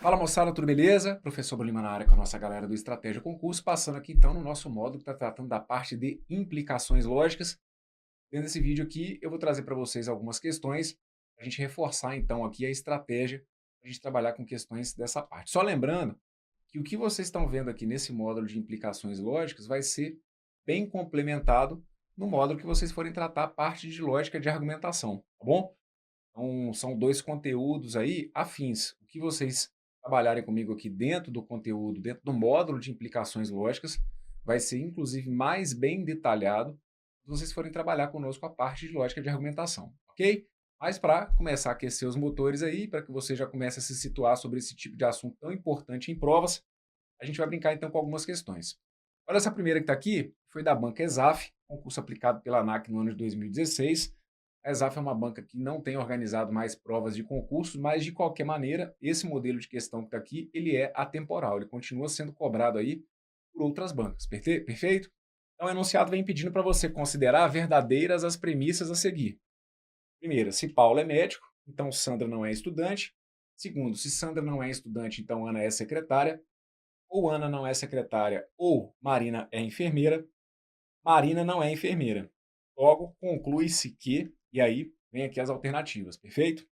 Fala moçada, tudo beleza? Professor Bolima na área com a nossa galera do Estratégia Concurso, passando aqui então no nosso módulo que está tratando da parte de implicações lógicas. Dentro desse vídeo aqui eu vou trazer para vocês algumas questões, para a gente reforçar então aqui a estratégia, para a gente trabalhar com questões dessa parte. Só lembrando que o que vocês estão vendo aqui nesse módulo de implicações lógicas vai ser bem complementado no módulo que vocês forem tratar a parte de lógica de argumentação, tá bom? Então, são dois conteúdos aí afins. O que vocês trabalharem comigo aqui dentro do conteúdo, dentro do módulo de implicações lógicas, vai ser inclusive mais bem detalhado se vocês forem trabalhar conosco a parte de lógica de argumentação, ok? Mas para começar a aquecer os motores aí, para que você já comece a se situar sobre esse tipo de assunto tão importante em provas, a gente vai brincar então com algumas questões. Olha essa primeira que está aqui, foi da banca Exaf, concurso aplicado pela ANAC no ano de 2016. A Exaf é uma banca que não tem organizado mais provas de concursos, mas de qualquer maneira, esse modelo de questão que está aqui, ele é atemporal, ele continua sendo cobrado aí por outras bancas, perfeito? Então o enunciado vem pedindo para você considerar verdadeiras as premissas a seguir. Primeiro, se Paulo é médico, então Sandra não é estudante. Segundo, se Sandra não é estudante, então Ana é secretária. Ou Ana não é secretária, ou Marina é enfermeira. Marina não é enfermeira. Logo, conclui-se que, e aí vem aqui as alternativas, perfeito?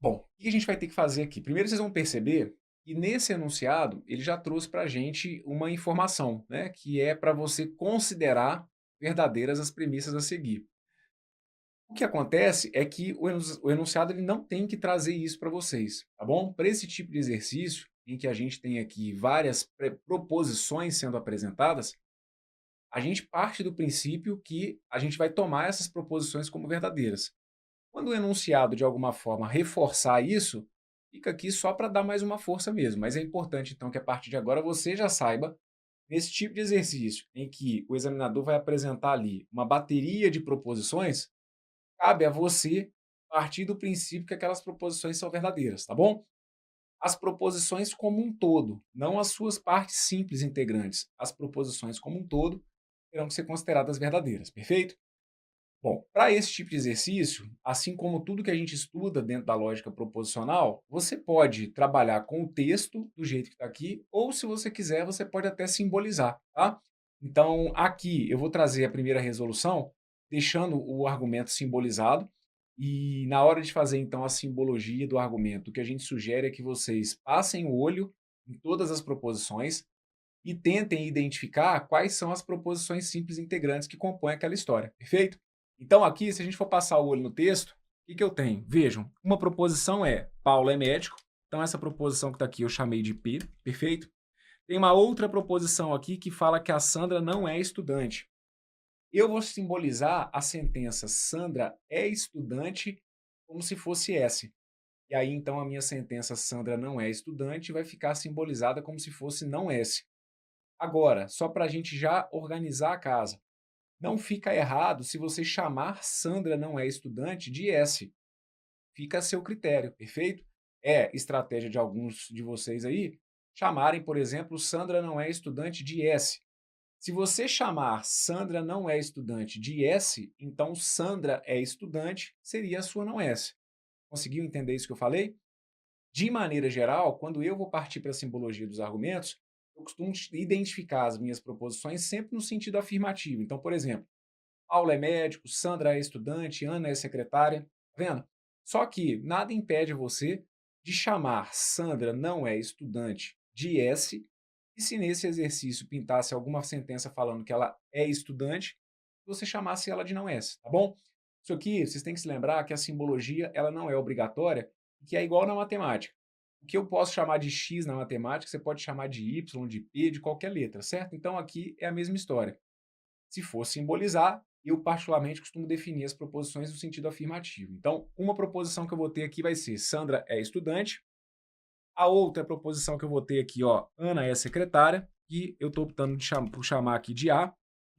Bom, o que a gente vai ter que fazer aqui? Primeiro vocês vão perceber que nesse enunciado ele já trouxe para a gente uma informação, né, que é para você considerar verdadeiras as premissas a seguir. O que acontece é que o enunciado ele não tem que trazer isso para vocês, tá bom? Para esse tipo de exercício, em que a gente tem aqui várias proposições sendo apresentadas, a gente parte do princípio que a gente vai tomar essas proposições como verdadeiras. Quando o enunciado, de alguma forma, reforçar isso, fica aqui só para dar mais uma força mesmo. Mas é importante, então, que a partir de agora você já saiba, nesse tipo de exercício, em que o examinador vai apresentar ali uma bateria de proposições, cabe a você partir do princípio que aquelas proposições são verdadeiras, tá bom? As proposições como um todo, não as suas partes simples integrantes. As proposições como um todo terão que ser consideradas verdadeiras, perfeito? Bom, para esse tipo de exercício, assim como tudo que a gente estuda dentro da lógica proposicional, você pode trabalhar com o texto do jeito que está aqui, ou se você quiser, você pode até simbolizar, tá? Então, aqui eu vou trazer a primeira resolução, deixando o argumento simbolizado, e na hora de fazer então a simbologia do argumento, o que a gente sugere é que vocês passem o olho em todas as proposições e tentem identificar quais são as proposições simples integrantes que compõem aquela história, perfeito? Então aqui, se a gente for passar o olho no texto, o que, que eu tenho? Vejam, uma proposição é Paulo é médico, então essa proposição que está aqui eu chamei de P, perfeito? Tem uma outra proposição aqui que fala que a Sandra não é estudante. Eu vou simbolizar a sentença Sandra é estudante como se fosse S. E aí, então, a minha sentença Sandra não é estudante vai ficar simbolizada como se fosse não S. Agora, só para a gente já organizar a casa, não fica errado se você chamar Sandra não é estudante de S. Fica a seu critério, perfeito? É estratégia de alguns de vocês aí chamarem, por exemplo, Sandra não é estudante de S. Se você chamar Sandra não é estudante de S, então Sandra é estudante, seria a sua não S. Conseguiu entender isso que eu falei? De maneira geral, quando eu vou partir para a simbologia dos argumentos, eu costumo identificar as minhas proposições sempre no sentido afirmativo. Então, por exemplo, Paulo é médico, Sandra é estudante, Ana é secretária, tá vendo? Só que nada impede você de chamar Sandra não é estudante de S, e se nesse exercício pintasse alguma sentença falando que ela é estudante, você chamasse ela de não S, tá bom? Isso aqui, vocês têm que se lembrar que a simbologia ela não é obrigatória, que é igual na matemática. O que eu posso chamar de X na matemática, você pode chamar de Y, de P, de qualquer letra, certo? Então aqui é a mesma história. Se for simbolizar, eu particularmente costumo definir as proposições no sentido afirmativo. Então, uma proposição que eu vou ter aqui vai ser Sandra é estudante. A outra proposição que eu vou ter aqui, ó, Ana é secretária, e eu estou optando por chamar aqui de A.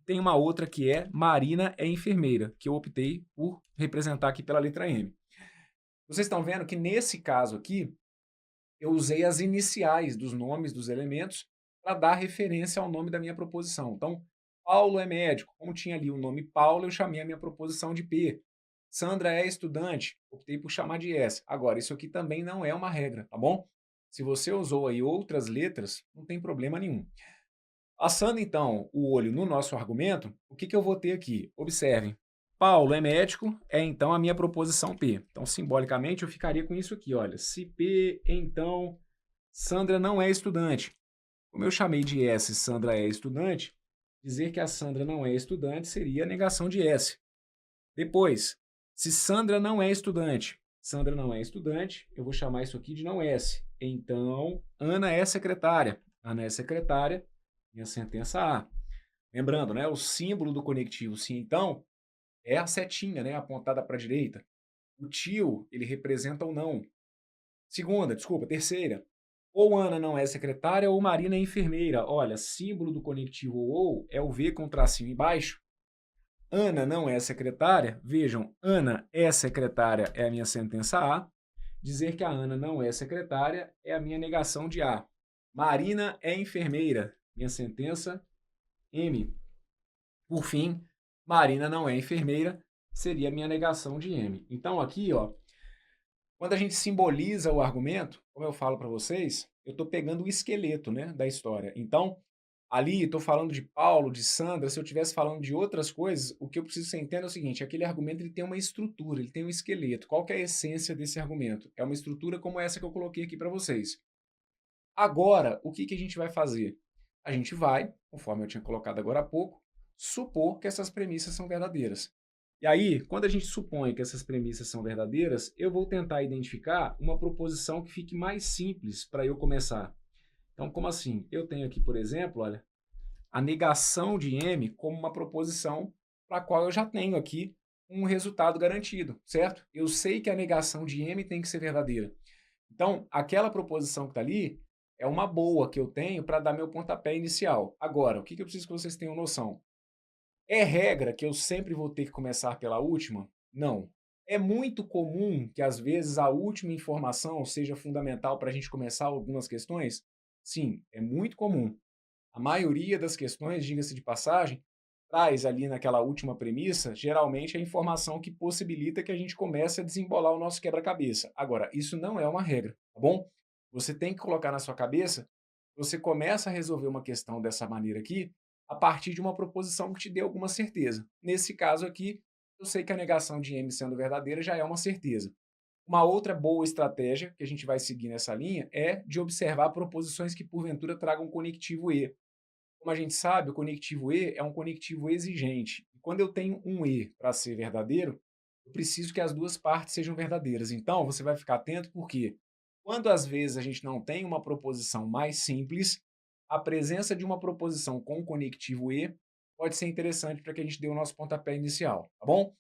Tem uma outra que é Marina é enfermeira, que eu optei por representar aqui pela letra M. Vocês estão vendo que nesse caso aqui, eu usei as iniciais dos nomes dos elementos para dar referência ao nome da minha proposição. Então, Paulo é médico. Como tinha ali o nome Paulo, eu chamei a minha proposição de P. Sandra é estudante, optei por chamar de S. Agora, isso aqui também não é uma regra, tá bom? Se você usou aí outras letras, não tem problema nenhum. Passando então o olho no nosso argumento, o que que eu vou ter aqui? Observem, Paulo é médico, é então a minha proposição P. Então, simbolicamente, eu ficaria com isso aqui, olha, se P, então Sandra não é estudante. Como eu chamei de S, Sandra é estudante, dizer que a Sandra não é estudante seria a negação de S. Depois, se Sandra não é estudante, eu vou chamar isso aqui de não S. Então, Ana é secretária. Ana é secretária, minha sentença A. Lembrando, né, o símbolo do conectivo sim, então, é a setinha, né, apontada para a direita. O tio, ele representa o não. Terceira. Ou Ana não é secretária ou Marina é enfermeira. Olha, símbolo do conectivo ou é o V com tracinho embaixo. Ana não é secretária. Vejam, Ana é secretária é a minha sentença A. Dizer que a Ana não é secretária é a minha negação de A. Marina é enfermeira. Minha sentença M. Por fim, Marina não é enfermeira seria a minha negação de M. Então aqui, ó, quando a gente simboliza o argumento, como eu falo para vocês, eu estou pegando o esqueleto, né, da história. Então, ali estou falando de Paulo, de Sandra, se eu estivesse falando de outras coisas, o que eu preciso que você entenda é o seguinte, aquele argumento ele tem uma estrutura, ele tem um esqueleto. Qual que é a essência desse argumento? É uma estrutura como essa que eu coloquei aqui para vocês. Agora, o que que a gente vai fazer? A gente vai, conforme eu tinha colocado agora há pouco, supor que essas premissas são verdadeiras. E aí, quando a gente supõe que essas premissas são verdadeiras, eu vou tentar identificar uma proposição que fique mais simples para eu começar. Então, como assim? Eu tenho aqui, por exemplo, olha, a negação de M como uma proposição para a qual eu já tenho aqui um resultado garantido, certo? Eu sei que a negação de M tem que ser verdadeira. Então, aquela proposição que está ali é uma boa que eu tenho para dar meu pontapé inicial. Agora, o que que eu preciso que vocês tenham noção? É regra que eu sempre vou ter que começar pela última? Não. É muito comum que, às vezes, a última informação seja fundamental para a gente começar algumas questões? Sim, é muito comum. A maioria das questões, diga-se de passagem, traz ali naquela última premissa, geralmente a informação que possibilita que a gente comece a desembolar o nosso quebra-cabeça. Agora, isso não é uma regra, tá bom? Você tem que colocar na sua cabeça, você começa a resolver uma questão dessa maneira aqui, a partir de uma proposição que te dê alguma certeza. Nesse caso aqui, eu sei que a negação de M sendo verdadeira já é uma certeza. Uma outra boa estratégia que a gente vai seguir nessa linha é de observar proposições que porventura tragam conectivo E. Como a gente sabe, o conectivo E é um conectivo exigente. E quando eu tenho um E para ser verdadeiro, eu preciso que as duas partes sejam verdadeiras. Então, você vai ficar atento porque quando às vezes a gente não tem uma proposição mais simples, a presença de uma proposição com conectivo E pode ser interessante para que a gente dê o nosso pontapé inicial, tá bom?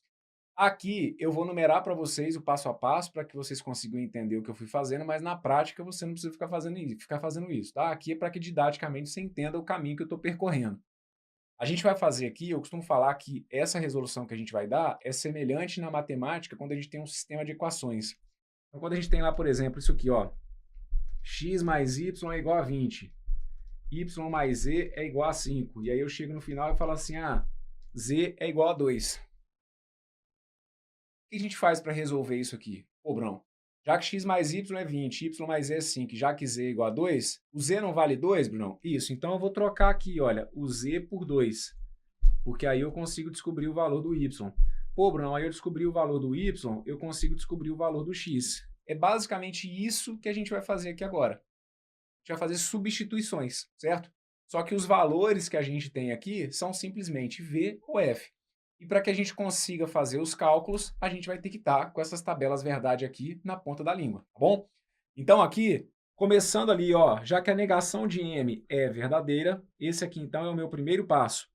Aqui eu vou numerar para vocês o passo a passo para que vocês consigam entender o que eu fui fazendo, mas na prática você não precisa ficar fazendo isso, tá? Aqui é para que didaticamente você entenda o caminho que eu estou percorrendo. A gente vai fazer aqui, eu costumo falar que essa resolução que a gente vai dar é semelhante na matemática quando a gente tem um sistema de equações. Então, quando a gente tem lá, por exemplo, isso aqui, ó, x mais y é igual a 20, y mais z é igual a 5, e aí eu chego no final e falo assim, ah, z é igual a 2. O que a gente faz para resolver isso aqui? Pô, Brão, já que x mais y é 20, y mais z é 5, já que z é igual a 2, o z não vale 2, Brunão? Isso, então eu vou trocar aqui, olha, o z por 2, porque aí eu consigo descobrir o valor do y. Pô, Brunão, aí eu descobri o valor do y, eu consigo descobrir o valor do x. É basicamente isso que a gente vai fazer aqui agora. A gente vai fazer substituições, certo? Só que os valores que a gente tem aqui são simplesmente v ou f. E para que a gente consiga fazer os cálculos, a gente vai ter que estar com essas tabelas verdade aqui na ponta da língua, tá bom? Então aqui, começando ali, ó, já que a negação de M é verdadeira, esse aqui então é o meu primeiro passo.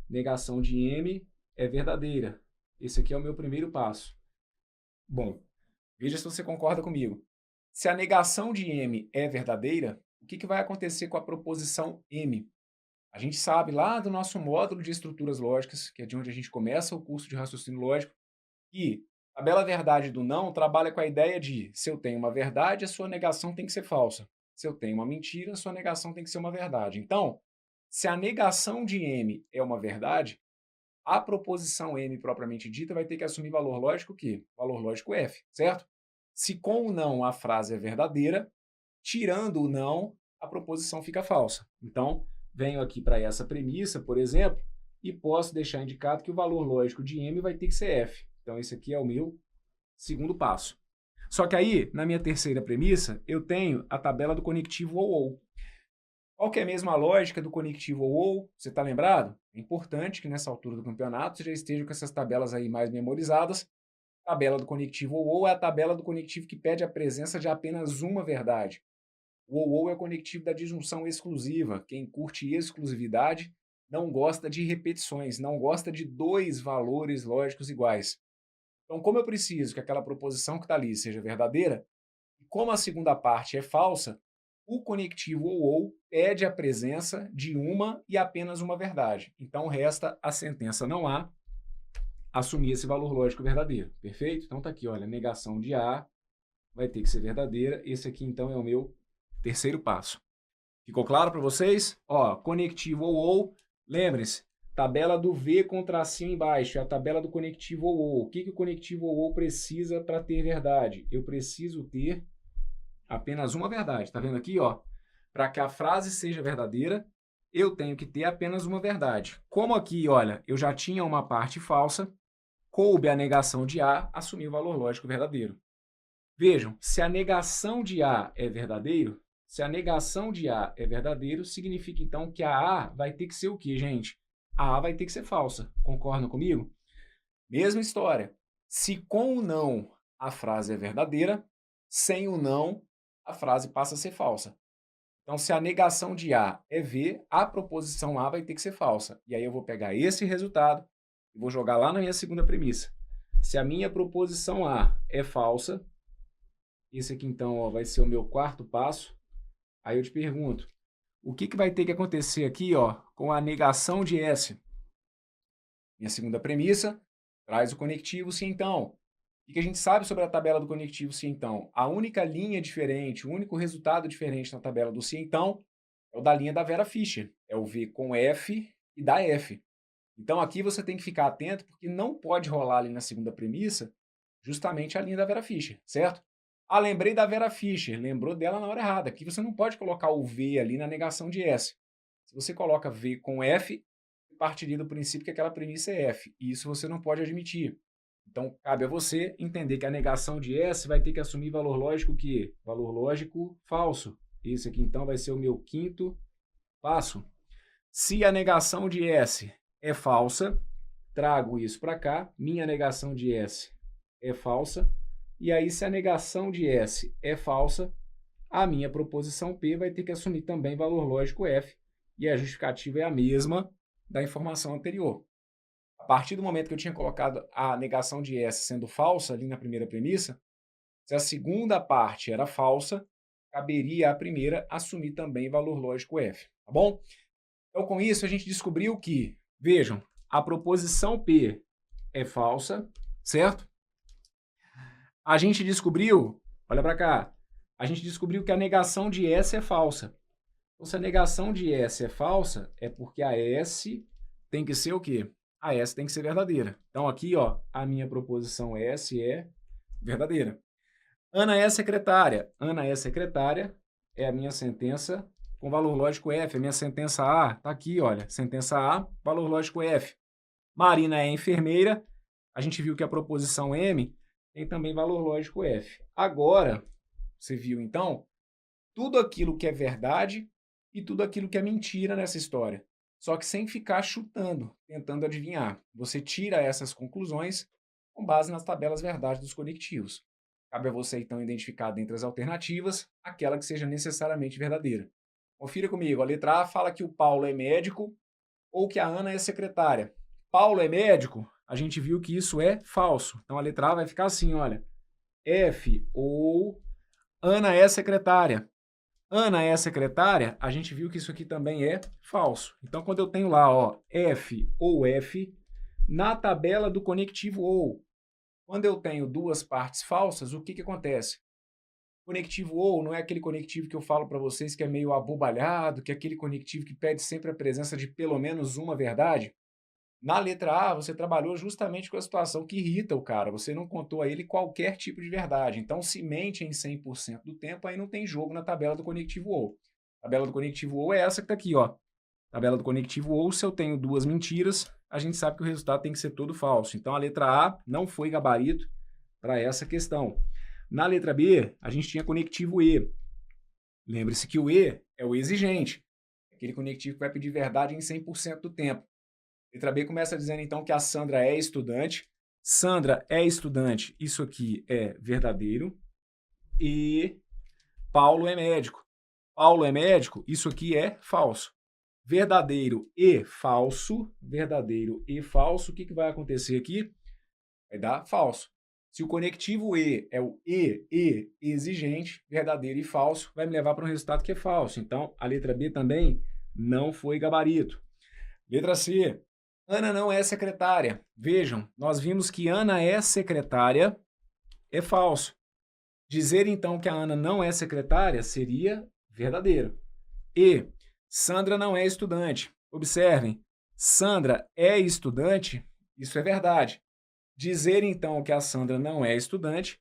Negação de M é verdadeira. Esse aqui é o meu primeiro passo. Bom, veja se você concorda comigo. Se a negação de M é verdadeira, o que vai acontecer com a proposição M? A gente sabe lá do nosso módulo de estruturas lógicas, que é de onde a gente começa o curso de raciocínio lógico, que a bela verdade do não trabalha com a ideia de se eu tenho uma verdade, a sua negação tem que ser falsa. Se eu tenho uma mentira, a sua negação tem que ser uma verdade. Então, se a negação de M é uma verdade, a proposição M propriamente dita vai ter que assumir valor lógico Q, valor lógico F, certo? Se com o não a frase é verdadeira, tirando o não, a proposição fica falsa. Então, venho aqui para essa premissa, por exemplo, e posso deixar indicado que o valor lógico de M vai ter que ser F. Então, esse aqui é o meu segundo passo. Só que aí, na minha terceira premissa, eu tenho a tabela do conectivo ou. Qual que é mesmo a lógica do conectivo ou? Você está lembrado? É importante que nessa altura do campeonato você já esteja com essas tabelas aí mais memorizadas. Tabela do conectivo ou é a tabela do conectivo que pede a presença de apenas uma verdade. O ou é o conectivo da disjunção exclusiva. Quem curte exclusividade não gosta de repetições, não gosta de dois valores lógicos iguais. Então, como eu preciso que aquela proposição que está ali seja verdadeira, e como a segunda parte é falsa, o conectivo ou pede a presença de uma e apenas uma verdade. Então, resta a sentença não há assumir esse valor lógico verdadeiro. Perfeito? Então, está aqui, olha, negação de A vai ter que ser verdadeira. Esse aqui, então, é o meu terceiro passo. Ficou claro para vocês? Ó, conectivo ou, lembre-se, tabela do V com tracinho embaixo, é a tabela do conectivo ou. O que o conectivo ou precisa para ter verdade? Eu preciso ter apenas uma verdade. Tá vendo aqui, ó? Para que a frase seja verdadeira, eu tenho que ter apenas uma verdade. Como aqui, olha, eu já tinha uma parte falsa, coube a negação de A, assumir o valor lógico verdadeiro. Vejam, se a negação de A é verdadeiro, significa então que a A vai ter que ser o quê, gente? A A vai ter que ser falsa. Concordam comigo? Mesma história. Se com o não a frase é verdadeira, sem o não a frase passa a ser falsa. Então, se a negação de A é V, a proposição A vai ter que ser falsa. E aí eu vou pegar esse resultado e vou jogar lá na minha segunda premissa. Se a minha proposição A é falsa, esse aqui então ó, vai ser o meu quarto passo. Aí eu te pergunto, o que vai ter que acontecer aqui ó, com a negação de S? Minha segunda premissa traz o conectivo se então. O que a gente sabe sobre a tabela do conectivo se então? A única linha diferente, o único resultado diferente na tabela do se então é o da linha da Vera Fischer. É o V com F e da F. Então aqui você tem que ficar atento porque não pode rolar ali na segunda premissa justamente a linha da Vera Fischer, certo? Ah, lembrei da Vera Fischer, lembrou dela na hora errada. Aqui você não pode colocar o V ali na negação de S. Se você coloca V com F, partiria do princípio que aquela premissa é F. E isso você não pode admitir. Então, cabe a você entender que a negação de S vai ter que assumir valor lógico que? Valor lógico falso. Esse aqui, então, vai ser o meu quinto passo. Se a negação de S é falsa, trago isso para cá. Minha negação de S é falsa. E aí, se a negação de S é falsa, a minha proposição P vai ter que assumir também valor lógico F. E a justificativa é a mesma da informação anterior. A partir do momento que eu tinha colocado a negação de S sendo falsa ali na primeira premissa, se a segunda parte era falsa, caberia à primeira assumir também valor lógico F, tá bom? Então, com isso, a gente descobriu que, vejam, a proposição P é falsa, certo? A gente descobriu, olha para cá, a gente descobriu que a negação de S é falsa. Então, se a negação de S é falsa, é porque a S tem que ser o quê? A S tem que ser verdadeira. Então, aqui, ó, a minha proposição S é verdadeira. Ana é secretária. Ana é secretária é a minha sentença com valor lógico F. A minha sentença A está aqui, olha. Sentença A, valor lógico F. Marina é enfermeira. A gente viu que a proposição M tem também valor lógico F. Agora, você viu, então, tudo aquilo que é verdade e tudo aquilo que é mentira nessa história. Só que sem ficar chutando, tentando adivinhar. Você tira essas conclusões com base nas tabelas verdade dos conectivos. Cabe a você, então, identificar dentre as alternativas aquela que seja necessariamente verdadeira. Confira comigo. A letra A fala que o Paulo é médico ou que a Ana é secretária. Paulo é médico, a gente viu que isso é falso. Então, a letra A vai ficar assim, olha. F ou Ana é secretária. Ana é secretária, a gente viu que isso aqui também é falso. Então, quando eu tenho lá, ó, F ou F, na tabela do conectivo ou, quando eu tenho duas partes falsas, o que acontece? Conectivo ou não é aquele conectivo que eu falo para vocês que é meio abobalhado, que é aquele conectivo que pede sempre a presença de pelo menos uma verdade? Na letra A, você trabalhou justamente com a situação que irrita o cara, você não contou a ele qualquer tipo de verdade. Então, se mente em 100% do tempo, aí não tem jogo na tabela do conectivo ou. A tabela do conectivo ou é essa que está aqui, ó. Tabela do conectivo ou, se eu tenho duas mentiras, a gente sabe que o resultado tem que ser todo falso. Então, a letra A não foi gabarito para essa questão. Na letra B, a gente tinha conectivo E. Lembre-se que o E é o exigente, aquele conectivo que vai pedir verdade em 100% do tempo. Letra B começa dizendo, então, que a Sandra é estudante. Sandra é estudante, isso aqui é verdadeiro. E Paulo é médico. Paulo é médico, isso aqui é falso. Verdadeiro e falso, o que vai acontecer aqui? Vai dar falso. Se o conectivo E é o E exigente, verdadeiro e falso, vai me levar para um resultado que é falso. Então, a letra B também não foi gabarito. Letra C. Ana não é secretária. Vejam, nós vimos que Ana é secretária, é falso. Dizer, então, que a Ana não é secretária seria verdadeiro. E Sandra não é estudante. Observem, Sandra é estudante, isso é verdade. Dizer, então, que a Sandra não é estudante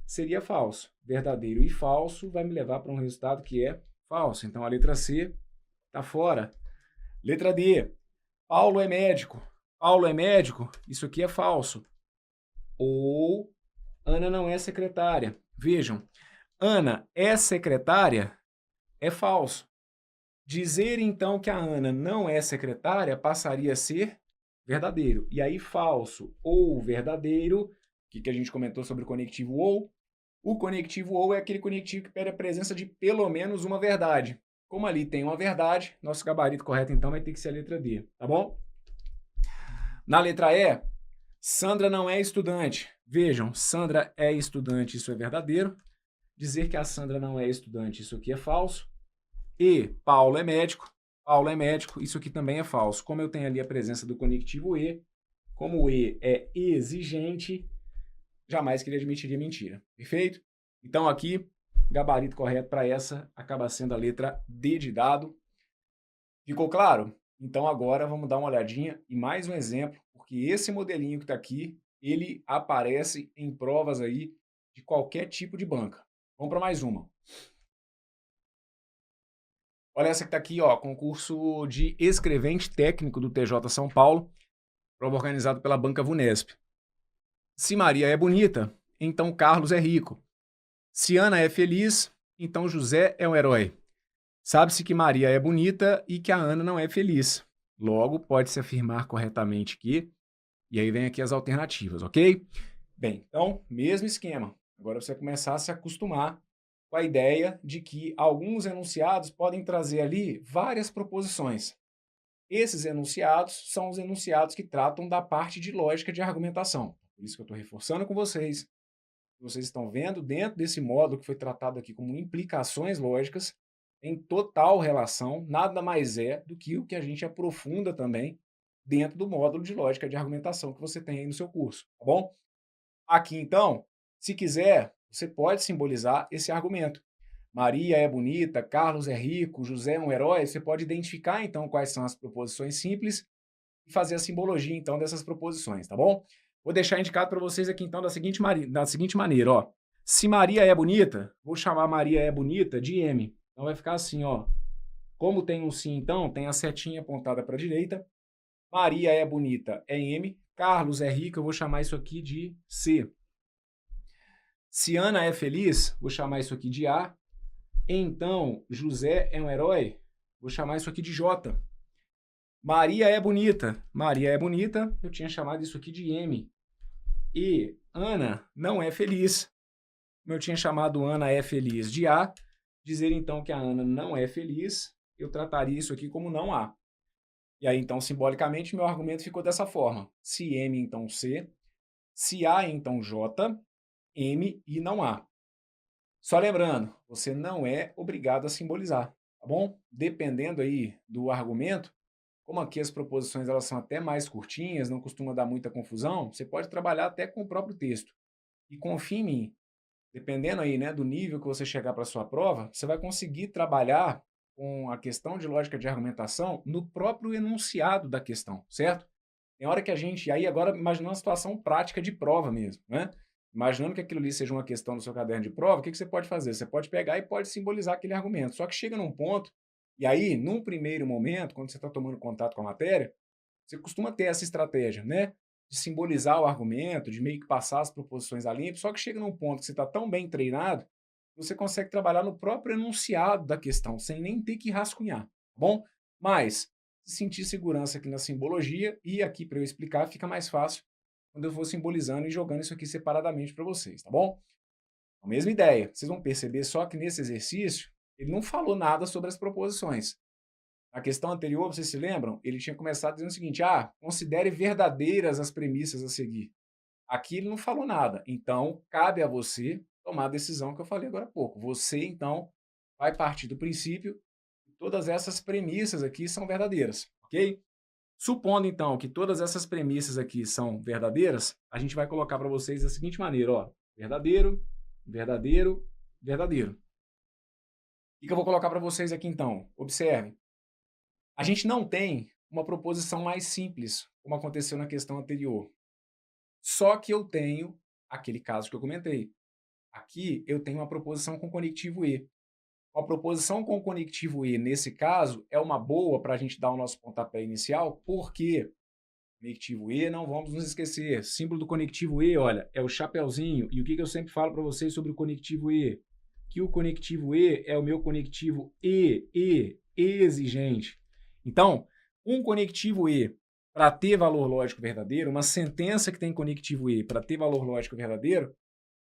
seria falso. Verdadeiro e falso vai me levar para um resultado que é falso. Então, a letra C está fora. Letra D. Paulo é médico. Paulo é médico, isso aqui é falso. Ou Ana não é secretária. Vejam, Ana é secretária é falso. Dizer, então, que a Ana não é secretária passaria a ser verdadeiro. E aí, falso ou verdadeiro, o que a gente comentou sobre o conectivo ou? O conectivo ou é aquele conectivo que pede a presença de pelo menos uma verdade. Como ali tem uma verdade, nosso gabarito correto, então, vai ter que ser a letra D, tá bom? Na letra E, Sandra não é estudante. Vejam, Sandra é estudante, isso é verdadeiro. Dizer que a Sandra não é estudante, isso aqui é falso. E Paulo é médico. Paulo é médico, isso aqui também é falso. Como eu tenho ali a presença do conectivo E, como o E é exigente, jamais que ele admitiria mentira. Perfeito? Então aqui, gabarito correto para essa acaba sendo a letra D de dado. Ficou claro? Então agora vamos dar uma olhadinha em mais um exemplo, porque esse modelinho que está aqui, ele aparece em provas aí de qualquer tipo de banca. Vamos para mais uma. Olha essa que está aqui, ó, concurso de escrevente técnico do TJ São Paulo, prova organizada pela Banca Vunesp. Se Maria é bonita, então Carlos é rico. Se Ana é feliz, então José é um herói. Sabe-se que Maria é bonita e que a Ana não é feliz. Logo, pode-se afirmar corretamente que... E aí vem aqui as alternativas, ok? Bem, então, mesmo esquema. Agora você vai começar a se acostumar com a ideia de que alguns enunciados podem trazer ali várias proposições. Esses enunciados são os enunciados que tratam da parte de lógica de argumentação. Por isso que eu estou reforçando com vocês. Vocês estão vendo dentro desse módulo que foi tratado aqui como implicações lógicas, em total relação, nada mais é do que o que a gente aprofunda também dentro do módulo de lógica de argumentação que você tem aí no seu curso, tá bom? Aqui, então, se quiser, você pode simbolizar esse argumento. Maria é bonita, Carlos é rico, José é um herói. Você pode identificar, então, quais são as proposições simples e fazer a simbologia, então, dessas proposições, tá bom? Vou deixar indicado para vocês aqui, então, da seguinte maneira, ó. Se Maria é bonita, vou chamar Maria é bonita de M. Então, vai ficar assim, ó. Como tem um sim, então, tem a setinha apontada para a direita. Maria é bonita é M. Carlos é rico, eu vou chamar isso aqui de C. Se Ana é feliz, vou chamar isso aqui de A. Então, José é um herói, vou chamar isso aqui de J. Maria é bonita, eu tinha chamado isso aqui de M. E Ana não é feliz, eu tinha chamado Ana é feliz de A. Dizer então que a Ana não é feliz, eu trataria isso aqui como não A. E aí, então, simbolicamente, meu argumento ficou dessa forma. Se M, então C. Se A, então J. M e não A. Só lembrando, você não é obrigado a simbolizar, tá bom? Dependendo aí do argumento, como aqui as proposições elas são até mais curtinhas, não costuma dar muita confusão, você pode trabalhar até com o próprio texto. E confie em mim, dependendo aí, né, do nível que você chegar para a sua prova, você vai conseguir trabalhar com a questão de lógica de argumentação no próprio enunciado da questão, certo? Tem hora que a gente e aí agora imaginando uma situação prática de prova mesmo, né, imaginando que aquilo ali seja uma questão no seu caderno de prova, o que que você pode fazer? Você pode pegar e pode simbolizar aquele argumento, só que chega num ponto, e aí, num primeiro momento, quando você está tomando contato com a matéria, você costuma ter essa estratégia, né, de simbolizar o argumento, de meio que passar as proposições a limpo, só que chega num ponto que você está tão bem treinado, você consegue trabalhar no próprio enunciado da questão, sem nem ter que rascunhar, tá bom? Mas, se sentir segurança aqui na simbologia, e aqui para eu explicar fica mais fácil quando eu for simbolizando e jogando isso aqui separadamente para vocês, tá bom? A mesma ideia, vocês vão perceber só que nesse exercício, ele não falou nada sobre as proposições. Na questão anterior, vocês se lembram? Ele tinha começado dizendo o seguinte: ah, considere verdadeiras as premissas a seguir. Aqui ele não falou nada. Então, cabe a você tomar a decisão que eu falei agora há pouco. Você, então, vai partir do princípio que todas essas premissas aqui são verdadeiras, ok? Supondo, então, que todas essas premissas aqui são verdadeiras, a gente vai colocar para vocês da seguinte maneira, ó, verdadeiro, verdadeiro, verdadeiro. O que eu vou colocar para vocês aqui, então? Observem. A gente não tem uma proposição mais simples, como aconteceu na questão anterior. Só que eu tenho aquele caso que eu comentei. Aqui eu tenho uma proposição com conectivo e. Uma proposição com conectivo e, nesse caso, é uma boa para a gente dar o nosso pontapé inicial, porque conectivo e, não vamos nos esquecer, símbolo do conectivo e, olha, é o chapeuzinho. E o que eu sempre falo para vocês sobre o conectivo e? Que o conectivo e é o meu conectivo exigente. Então, um conectivo e para ter valor lógico verdadeiro, uma sentença que tem conectivo e para ter valor lógico verdadeiro,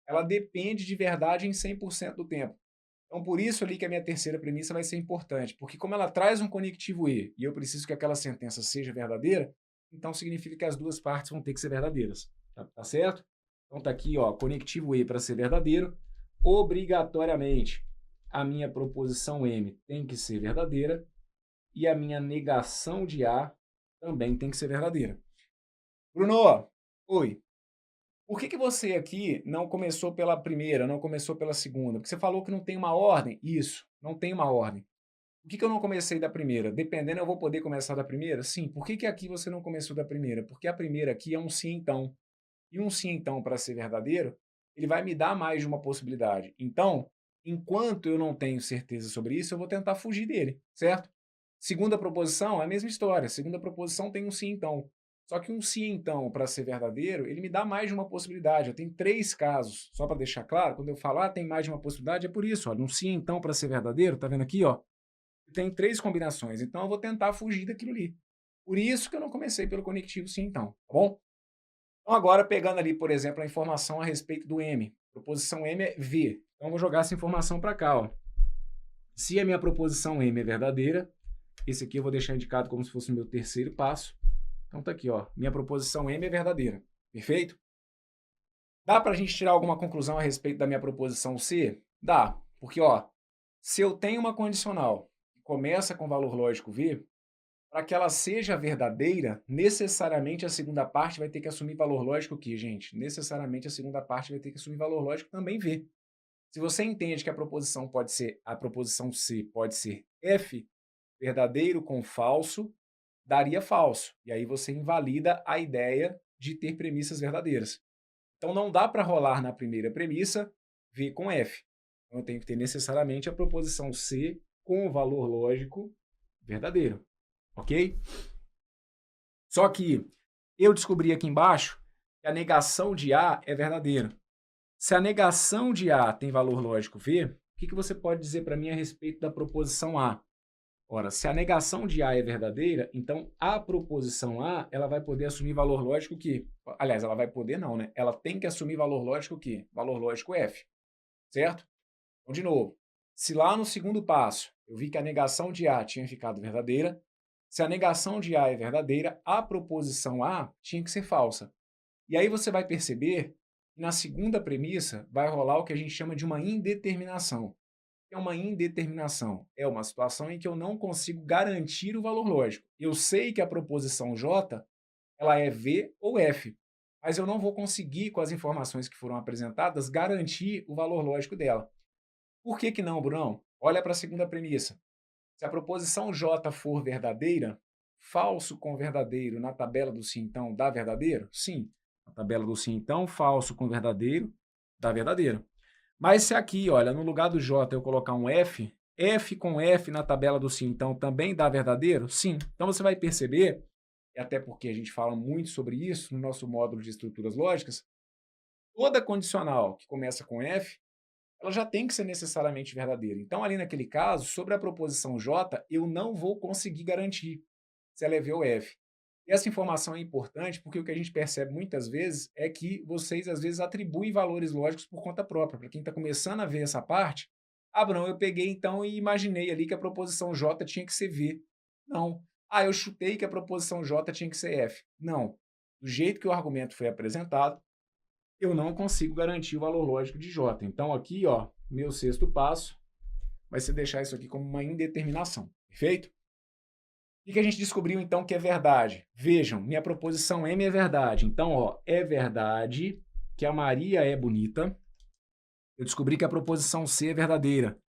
ela depende de verdade em 100% do tempo. Então, por isso ali que a minha terceira premissa vai ser importante, porque como ela traz um conectivo e eu preciso que aquela sentença seja verdadeira, então significa que as duas partes vão ter que ser verdadeiras. Tá certo? Então tá aqui, ó, conectivo e para ser verdadeiro, obrigatoriamente a minha proposição M tem que ser verdadeira e a minha negação de A também tem que ser verdadeira. Bruno, oi. Por que você aqui não começou pela primeira, não começou pela segunda? Porque você falou que não tem uma ordem. Isso, não tem uma ordem. Por que eu não comecei da primeira? Dependendo, eu vou poder começar da primeira? Sim. Por que aqui você não começou da primeira? Porque a primeira aqui é um sim então. E um sim então, para ser verdadeiro, ele vai me dar mais de uma possibilidade. Então, enquanto eu não tenho certeza sobre isso, eu vou tentar fugir dele, certo? Segunda proposição é a mesma história. Segunda proposição tem um sim então. Só que um sim então, para ser verdadeiro, ele me dá mais de uma possibilidade. Eu tenho 3 casos. Só para deixar claro, quando eu falar tem mais de uma possibilidade, é por isso. Olha, um sim então, para ser verdadeiro, tá vendo aqui, ó? Tem 3 combinações. Então eu vou tentar fugir daquilo ali. Por isso que eu não comecei pelo conectivo sim então, tá bom? Então agora pegando ali, por exemplo, a informação a respeito do M. Proposição M é V. Então eu vou jogar essa informação para cá, ó. Se a minha proposição M é verdadeira, esse aqui eu vou deixar indicado como se fosse o meu terceiro passo. Então tá aqui, ó. Minha proposição M é verdadeira. Perfeito? Dá para a gente tirar alguma conclusão a respeito da minha proposição C? Dá. Porque, ó, se eu tenho uma condicional que começa com valor lógico V, para que ela seja verdadeira, necessariamente a segunda parte vai ter que assumir valor lógico que, gente? Necessariamente a segunda parte vai ter que assumir valor lógico também V. Se você entende que a proposição C pode ser F, verdadeiro com falso, daria falso. E aí você invalida a ideia de ter premissas verdadeiras. Então não dá para rolar na primeira premissa V com F. Então eu tenho que ter necessariamente a proposição C com o valor lógico verdadeiro. Ok? Só que eu descobri aqui embaixo que a negação de A é verdadeira. Se a negação de A tem valor lógico V, o que você pode dizer para mim a respeito da proposição A? Ora, se a negação de A é verdadeira, então a proposição A ela vai poder assumir valor lógico que, aliás, ela vai poder não, né? Ela tem que assumir valor lógico que? Valor lógico F, certo? Então, de novo, se lá no segundo passo eu vi que a negação de A tinha ficado verdadeira, se a negação de A é verdadeira, a proposição A tinha que ser falsa. E aí você vai perceber que na segunda premissa vai rolar o que a gente chama de uma indeterminação. O que é uma indeterminação? É uma situação em que eu não consigo garantir o valor lógico. Eu sei que a proposição J ela é V ou F, mas eu não vou conseguir, com as informações que foram apresentadas, garantir o valor lógico dela. Por que não, Brunão? Olha para a segunda premissa. Se a proposição J for verdadeira, falso com verdadeiro na tabela do sim, então, dá verdadeiro? Sim. Na tabela do sim, então, falso com verdadeiro, dá verdadeiro. Mas se aqui, olha, no lugar do J eu colocar um F, F com F na tabela do sim, então, também dá verdadeiro? Sim. Então, você vai perceber, e até porque a gente fala muito sobre isso no nosso módulo de estruturas lógicas, toda condicional que começa com F, ela já tem que ser necessariamente verdadeira. Então, ali naquele caso, sobre a proposição J, eu não vou conseguir garantir se ela é V ou F. E essa informação é importante porque o que a gente percebe muitas vezes é que vocês, às vezes, atribuem valores lógicos por conta própria. Para quem está começando a ver essa parte, ah, Bruno, eu peguei então e imaginei ali que a proposição J tinha que ser V. Não. Ah, eu chutei que a proposição J tinha que ser F. Não. Do jeito que o argumento foi apresentado, eu não consigo garantir o valor lógico de J. Então, aqui, ó, meu sexto passo vai ser deixar isso aqui como uma indeterminação. Perfeito? O que a gente descobriu, então, que é verdade? Vejam, minha proposição M é verdade. Então, ó, é verdade que a Maria é bonita. Eu descobri que a proposição C é verdadeira.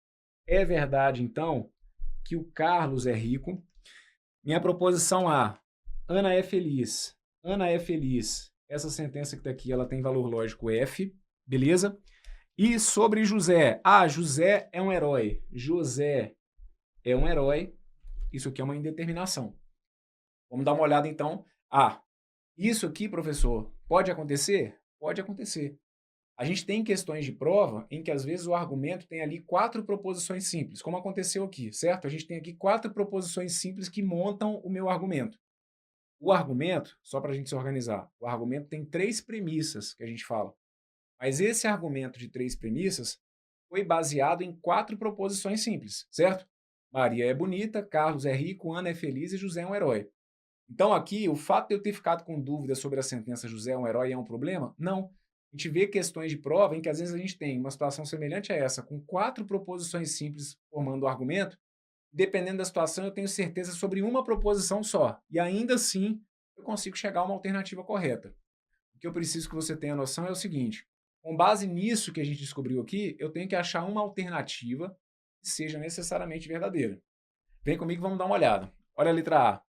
É verdade, então, que o Carlos é rico. Minha proposição A, Ana é feliz. Ana é feliz. Essa sentença que está aqui, ela tem valor lógico F, beleza? E sobre José. Ah, José é um herói. José é um herói. Isso aqui é uma indeterminação. Vamos dar uma olhada, então. Ah, isso aqui, professor, pode acontecer? Pode acontecer. A gente tem questões de prova em que, às vezes, o argumento tem ali 4 proposições simples, como aconteceu aqui, certo? A gente tem aqui 4 proposições simples que montam o meu argumento. O argumento, só para a gente se organizar, o argumento tem 3 premissas que a gente fala. Mas esse argumento de 3 premissas foi baseado em 4 proposições simples, certo? Maria é bonita, Carlos é rico, Ana é feliz e José é um herói. Então aqui, o fato de eu ter ficado com dúvidas sobre a sentença José é um herói é um problema? Não. A gente vê questões de prova em que às vezes a gente tem uma situação semelhante a essa, com 4 proposições simples formando o argumento, dependendo da situação eu tenho certeza sobre uma proposição só, e ainda assim eu consigo chegar a uma alternativa correta. O que eu preciso que você tenha noção é o seguinte, com base nisso que a gente descobriu aqui, eu tenho que achar uma alternativa que seja necessariamente verdadeira. Vem comigo, vamos dar uma olhada. Olha a letra A.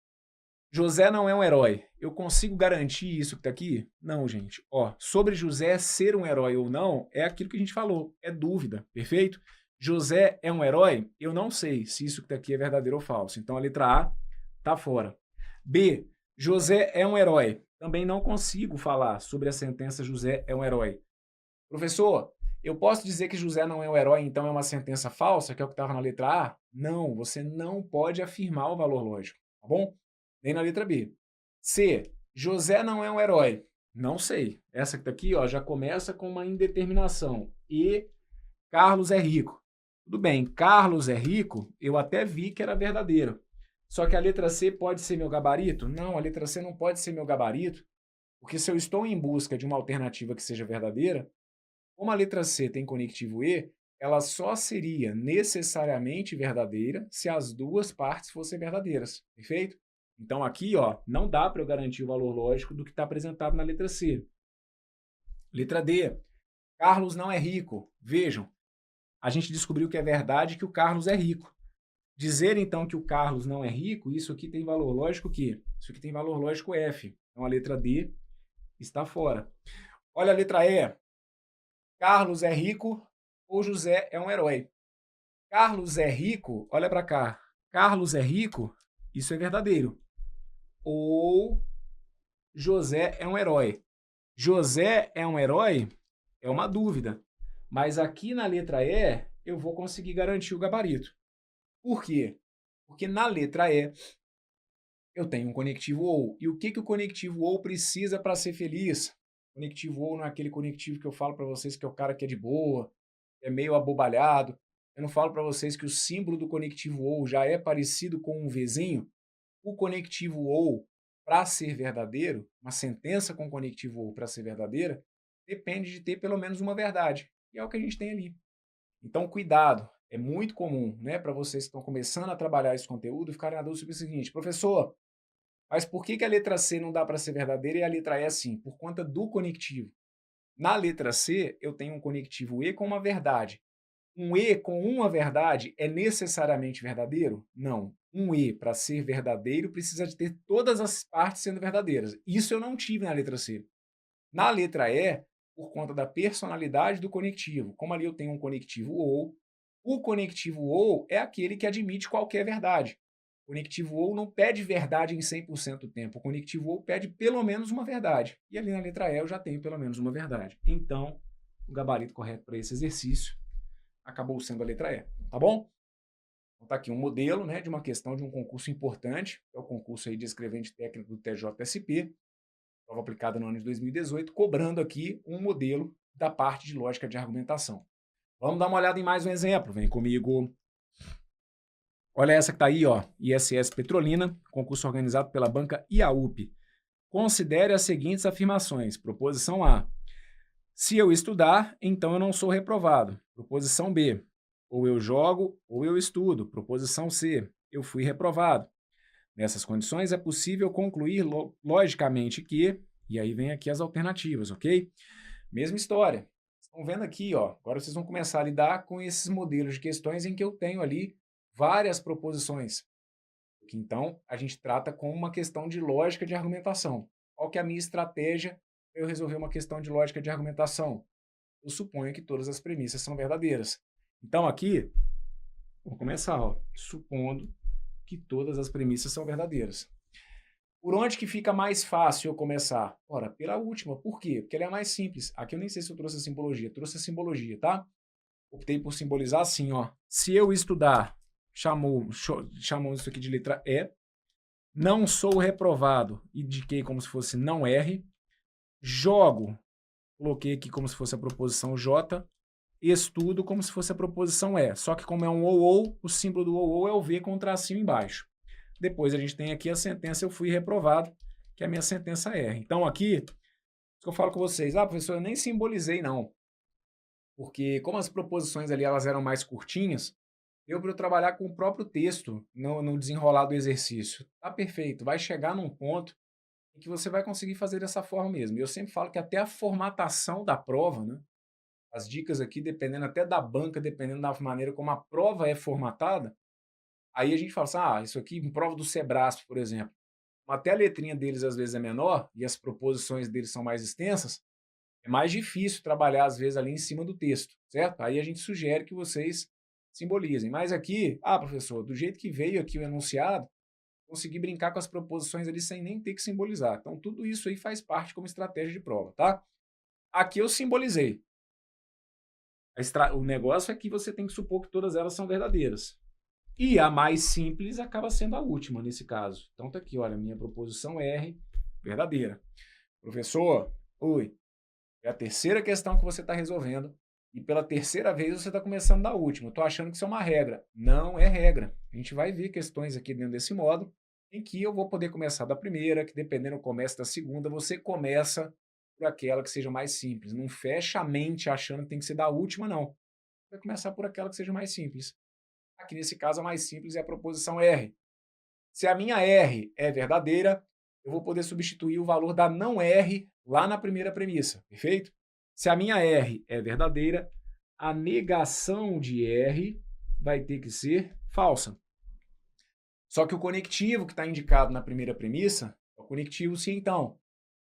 José não é um herói. Eu consigo garantir isso que está aqui? Não, gente. Ó, sobre José ser um herói ou não, é aquilo que a gente falou. É dúvida, perfeito? José é um herói? Eu não sei se isso que está aqui é verdadeiro ou falso. Então a letra A está fora. B. José é um herói. Também não consigo falar sobre a sentença José é um herói. Professor, eu posso dizer que José não é um herói, então é uma sentença falsa, que é o que estava na letra A? Não, você não pode afirmar o valor lógico, tá bom? Nem na letra B. C. José não é um herói. Não sei. Essa que está aqui, ó, já começa com uma indeterminação. E Carlos é rico. Tudo bem, Carlos é rico, eu até vi que era verdadeiro. Só que a letra C pode ser meu gabarito? Não, a letra C não pode ser meu gabarito, porque se eu estou em busca de uma alternativa que seja verdadeira, como a letra C tem conectivo E, ela só seria necessariamente verdadeira se as duas partes fossem verdadeiras, perfeito? Então aqui, ó, não dá para eu garantir o valor lógico do que está apresentado na letra C. Letra D. Carlos não é rico. Vejam, a gente descobriu que é verdade que o Carlos é rico. Dizer, então, que o Carlos não é rico, isso aqui tem valor lógico o quê? Isso aqui tem valor lógico F. Então a letra D está fora. Olha a letra E. Carlos é rico ou José é um herói? Carlos é rico, olha para cá. Carlos é rico, isso é verdadeiro. Ou José é um herói. José é um herói? É uma dúvida. Mas aqui na letra E, eu vou conseguir garantir o gabarito. Por quê? Porque na letra E, eu tenho um conectivo OU. E o que o conectivo OU precisa para ser feliz? Conectivo OU não é aquele conectivo que eu falo para vocês que é o cara que é de boa, é meio abobalhado. Eu não falo para vocês que o símbolo do conectivo OU já é parecido com um Vzinho. O conectivo OU, para ser verdadeiro, uma sentença com conectivo OU para ser verdadeira, depende de ter pelo menos uma verdade. E é o que a gente tem ali. Então, cuidado. É muito comum, né, para vocês que estão começando a trabalhar esse conteúdo, ficarem na dúvida sobre o seguinte, professor, mas por que a letra C não dá para ser verdadeira e a letra E sim? Por conta do conectivo. Na letra C, eu tenho um conectivo E com uma verdade. Um E com uma verdade é necessariamente verdadeiro? Não. um E, para ser verdadeiro, precisa de ter todas as partes sendo verdadeiras. Isso eu não tive na letra C. Na letra E, por conta da personalidade do conectivo, como ali eu tenho um conectivo ou, o conectivo ou é aquele que admite qualquer verdade. O conectivo ou não pede verdade em 100% do tempo. O conectivo ou pede pelo menos uma verdade. E ali na letra E eu já tenho pelo menos uma verdade. Então, o gabarito correto para esse exercício acabou sendo a letra E, tá bom? Então tá aqui um modelo, né, de uma questão de um concurso importante, que é o concurso aí de escrevente técnico do TJSP, prova aplicada no ano de 2018, cobrando aqui um modelo da parte de lógica de argumentação. Vamos dar uma olhada em mais um exemplo, vem comigo. Olha essa que está aí, ó, ISS Petrolina, concurso organizado pela banca IAUP. Considere as seguintes afirmações. Proposição A. Se eu estudar, então eu não sou reprovado. Proposição B. Ou eu jogo ou eu estudo. Proposição C. Eu fui reprovado. Nessas condições é possível concluir logicamente que, e aí vem aqui as alternativas, ok? Mesma história. Estão vendo aqui, ó, agora vocês vão começar a lidar com esses modelos de questões em que eu tenho ali várias proposições. Então, a gente trata com uma questão de lógica de argumentação. Qual que é a minha estratégia para eu resolver uma questão de lógica de argumentação? Eu suponho que todas as premissas são verdadeiras. Então, aqui, vou começar, ó, supondo que todas as premissas são verdadeiras. Por onde que fica mais fácil eu começar? Ora, pela última. Por quê? Porque ela é mais simples. Aqui eu nem sei se eu trouxe a simbologia. Trouxe a simbologia, tá? Optei por simbolizar assim, ó. Se eu estudar, chamou isso aqui de letra E. Não sou reprovado, indiquei como se fosse não R. Jogo, coloquei aqui como se fosse a proposição J. Estudo como se fosse a proposição E. Só que como é um ou, o símbolo do ou é o V com um tracinho embaixo. Depois a gente tem aqui a sentença eu fui reprovado, que é a minha sentença R. Então aqui, eu falo com vocês, professor, eu nem simbolizei não. Porque como as proposições ali elas eram mais curtinhas, deu para eu trabalhar com o próprio texto no desenrolar do exercício. Tá perfeito, vai chegar num ponto em que você vai conseguir fazer dessa forma mesmo. E eu sempre falo que até a formatação da prova, né? As dicas aqui, dependendo até da banca, dependendo da maneira como a prova é formatada, aí a gente fala assim, isso aqui em prova do Sebrasp, por exemplo, até a letrinha deles às vezes é menor e as proposições deles são mais extensas, é mais difícil trabalhar às vezes ali em cima do texto, certo? Aí a gente sugere que vocês simbolizem. Mas aqui, professor, do jeito que veio aqui o enunciado, consegui brincar com as proposições ali sem nem ter que simbolizar. Então tudo isso aí faz parte como estratégia de prova, tá? Aqui eu simbolizei. O negócio é que você tem que supor que todas elas são verdadeiras. E a mais simples acaba sendo a última nesse caso. Então tá aqui, olha, minha proposição R, verdadeira. Professor, oi, é a terceira questão que você está resolvendo e pela terceira vez você está começando da última. Eu estou achando que isso é uma regra. Não é regra. A gente vai ver questões aqui dentro desse módulo em que eu vou poder começar da primeira, que dependendo do começo da segunda, você começa por aquela que seja mais simples. Não fecha a mente achando que tem que ser da última, não. Vai começar por aquela que seja mais simples. Aqui nesse caso a mais simples é a proposição R. Se a minha R é verdadeira, eu vou poder substituir o valor da não R lá na primeira premissa, perfeito? Se a minha R é verdadeira, a negação de R vai ter que ser falsa. Só que o conectivo que está indicado na primeira premissa é o conectivo se então.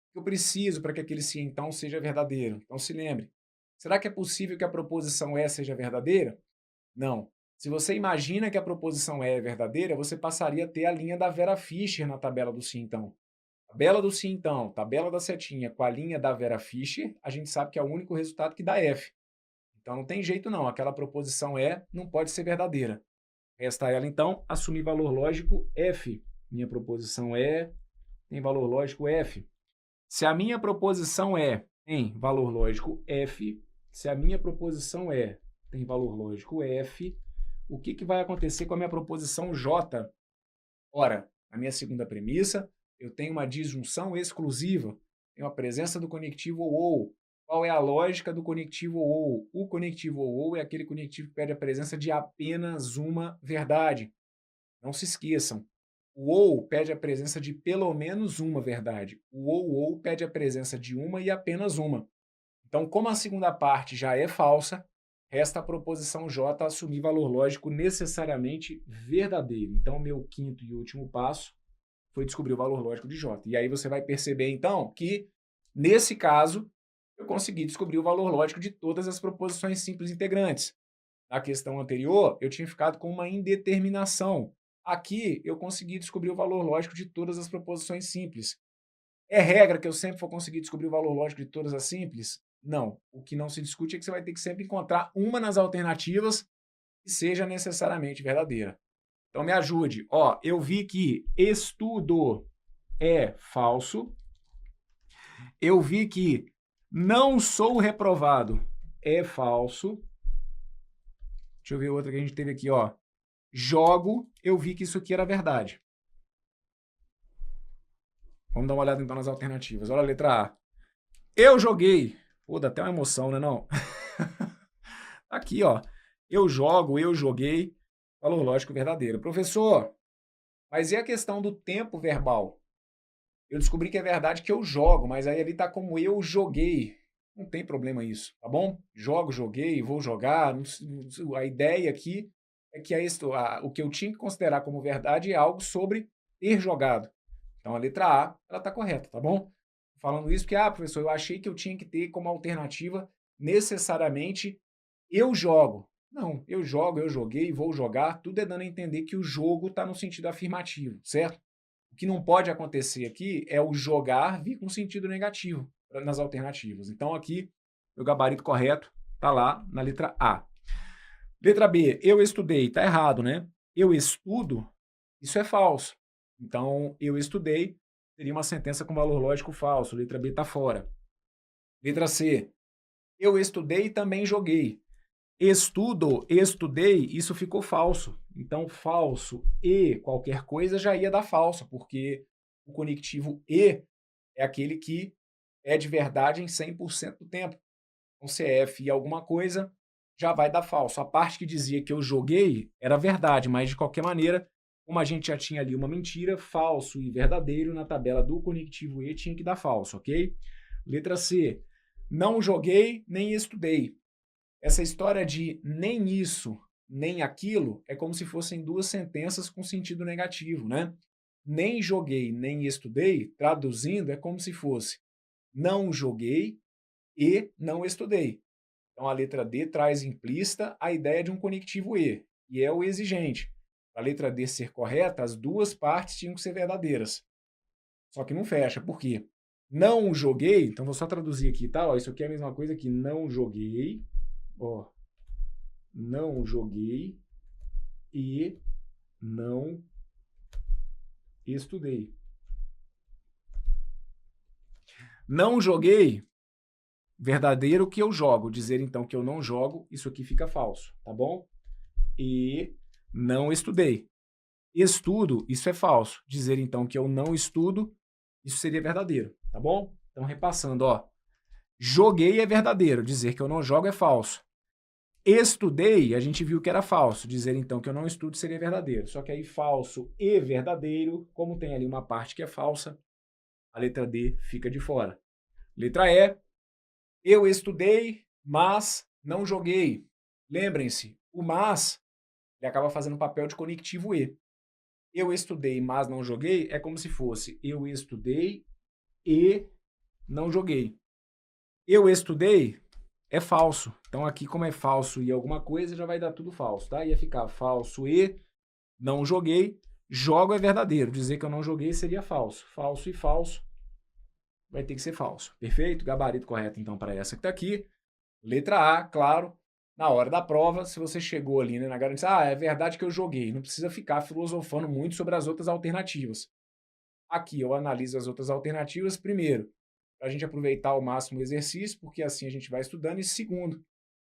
O que eu preciso para que aquele se então seja verdadeiro? Então se lembre, será que é possível que a proposição E seja verdadeira? Não. Se você imagina que a proposição E é verdadeira, você passaria a ter a linha da Vera Fischer na tabela do se então. Tabela do se então, tabela da setinha com a linha da Vera Fischer, a gente sabe que é o único resultado que dá F. Então não tem jeito não, aquela proposição E não pode ser verdadeira. Resta ela então assumir valor lógico F. Minha proposição E tem valor lógico F. Se a minha proposição E tem valor lógico F, se a minha proposição E tem valor lógico F, o que vai acontecer com a minha proposição J? Ora, a minha segunda premissa, eu tenho uma disjunção exclusiva, tenho a presença do conectivo ou. Qual é a lógica do conectivo ou? O conectivo ou é aquele conectivo que pede a presença de apenas uma verdade. Não se esqueçam, o ou pede a presença de pelo menos uma verdade. O ou pede a presença de uma e apenas uma. Então, como a segunda parte já é falsa, resta a proposição J assumir valor lógico necessariamente verdadeiro. Então, meu quinto e último passo foi descobrir o valor lógico de J. E aí você vai perceber, então, que, nesse caso, eu consegui descobrir o valor lógico de todas as proposições simples integrantes. Na questão anterior, eu tinha ficado com uma indeterminação. Aqui, eu consegui descobrir o valor lógico de todas as proposições simples. É regra que eu sempre vou conseguir descobrir o valor lógico de todas as simples? Não. O que não se discute é que você vai ter que sempre encontrar uma nas alternativas que seja necessariamente verdadeira. Então me ajude. Ó, eu vi que estudo é falso. Eu vi que não sou reprovado é falso. Deixa eu ver outra que a gente teve aqui, ó. Jogo, eu vi que isso aqui era verdade. Vamos dar uma olhada então nas alternativas. Olha a letra A. Eu joguei. Pô, dá até uma emoção, né não? Aqui, ó. Eu jogo, eu joguei. Valor lógico verdadeiro. Professor, mas e a questão do tempo verbal? Eu descobri que é verdade que eu jogo, mas aí ali tá como eu joguei. Não tem problema isso, tá bom? Jogo, joguei, vou jogar. A ideia aqui é que o que eu tinha que considerar como verdade é algo sobre ter jogado. Então a letra A, ela tá correta, tá bom? Falando isso porque, professor, eu achei que eu tinha que ter como alternativa necessariamente eu jogo. Não, eu jogo, eu joguei, vou jogar, tudo é dando a entender que o jogo está no sentido afirmativo, certo? O que não pode acontecer aqui é o jogar vir com sentido negativo nas alternativas. Então aqui, o gabarito correto está lá na letra A. Letra B, eu estudei, está errado, né? Eu estudo, isso é falso. Então, eu estudei, seria uma sentença com valor lógico falso. Letra B está fora. Letra C, eu estudei e também joguei. Estudo, estudei, isso ficou falso. Então, falso e qualquer coisa já ia dar falso, porque o conectivo e é aquele que é de verdade em 100% do tempo. Então, CF e alguma coisa já vai dar falso. A parte que dizia que eu joguei era verdade, mas de qualquer maneira, como a gente já tinha ali uma mentira, falso e verdadeiro, na tabela do conectivo e tinha que dar falso, ok? Letra C, não joguei nem estudei. Essa história de nem isso, nem aquilo, é como se fossem duas sentenças com sentido negativo, né? Nem joguei, nem estudei, traduzindo, é como se fosse não joguei e não estudei. Então a letra D traz implícita a ideia de um conectivo e é o exigente. Para a letra D ser correta, as duas partes tinham que ser verdadeiras. Só que não fecha, por quê? Não joguei, então vou só traduzir aqui, tá? Ó, isso aqui é a mesma coisa que não joguei, ó, não joguei e não estudei. Não joguei, verdadeiro que eu jogo. Dizer então que eu não jogo, isso aqui fica falso, tá bom? E não estudei. Estudo, isso é falso. Dizer então que eu não estudo, isso seria verdadeiro, tá bom? Então repassando, ó. Joguei é verdadeiro, dizer que eu não jogo é falso. Estudei, a gente viu que era falso. Dizer então que eu não estudo seria verdadeiro. Só que aí falso e verdadeiro, como tem ali uma parte que é falsa, a letra D fica de fora. Letra E, eu estudei, mas não joguei. Lembrem-se, o mas ele acaba fazendo papel de conectivo e. Eu estudei, mas não joguei é como se fosse eu estudei e não joguei. Eu estudei é falso. Então aqui, como é falso e alguma coisa, já vai dar tudo falso, tá? Ia ficar falso e não joguei. Jogo é verdadeiro. Dizer que eu não joguei seria falso. Falso e falso vai ter que ser falso. Perfeito? Gabarito correto, então, para essa que está aqui. Letra A, claro. Na hora da prova, se você chegou ali, né, na garantia, é verdade que eu joguei. Não precisa ficar filosofando muito sobre as outras alternativas. Aqui eu analiso as outras alternativas, primeiro, para a gente aproveitar ao máximo o exercício, porque assim a gente vai estudando. E segundo,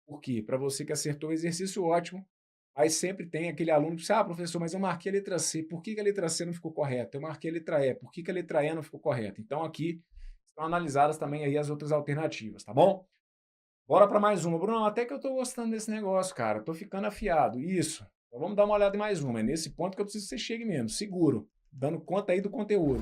porque para você que acertou o exercício, ótimo, mas sempre tem aquele aluno que diz, professor, mas eu marquei a letra C, por que a letra C não ficou correta? Eu marquei a letra E, por que a letra E não ficou correta? Então aqui estão analisadas também aí as outras alternativas, tá bom? Bora para mais uma. Bruno, até que eu tô gostando desse negócio, cara, tô ficando afiado. Isso, então vamos dar uma olhada em mais uma, é nesse ponto que eu preciso que você chegue mesmo, seguro, dando conta aí do conteúdo.